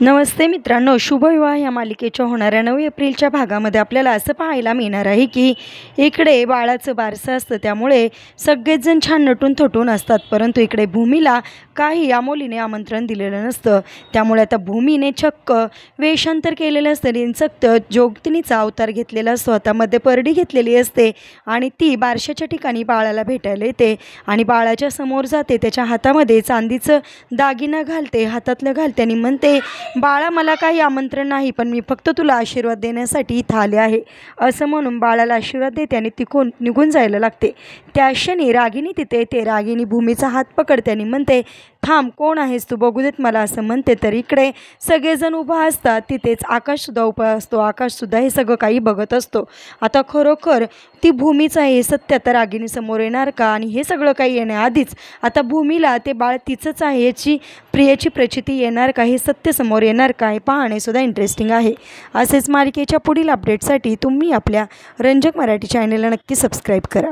नमस्ते मित्रांनो, शुभविवाह या मालिकेच्या होणाऱ्या 9 एप्रिलच्या भागामध्ये आपल्याला असं पाहायला मिळणार आहे की इकडे बाळाचं बारसं असतं, त्यामुळे सगळेच जण छान नटून थटून असतात. परंतु इकडे भूमीला काही अमोलीने आमंत्रण दिलेलं नसतं. त्यामुळे आता भूमीने चक्क वेषांतर केलेलं असतं आणि चक्क जोगतिनीचा अवतार घेतलेला असतो. हातामध्ये परडी घेतलेली असते आणि ती बारशाच्या ठिकाणी बाळाला भेटायला येते आणि बाळाच्या समोर जाते. त्याच्या हातामध्ये चांदीचं दागिना घालते, हातातलं घालते आणि म्हणते, बाळा, मला काही आमंत्रण नाही, पण मी फक्त तुला आशीर्वाद देण्यासाठी इथं आले आहे, असं म्हणून बाळाला आशीर्वाद देते आणि तिकडून निघून जायला लागते. त्या क्षणी रागिनी तिथे येते. रागिनी भूमीचा हात पकडते आणि म्हणते, थांब, कोण आहेस तू, बघू देत मला, असं म्हणते. तर इकडे सगळेजण उभा असतात. तिथेच आकाशसुद्धा उभा असतो. आकाशसुद्धा हे सगळं काही बघत असतो. आता खरोखर ती भूमीचं हे सत्य आता रागिनीसमोर येणार का? आणि हे सगळं काही येण्याआधीच आता भूमीला ते बाळ तिचंच आहे याची प्रियेची प्रचिती येणार का? हे सत्य समोर येणार का? हे पाहणेसुद्धा इंटरेस्टिंग आहे. असेच मालिकेच्या पुढील अपडेटसाठी तुम्ही आपल्या रंजक मराठी चॅनलला नक्की सबस्क्राईब करा.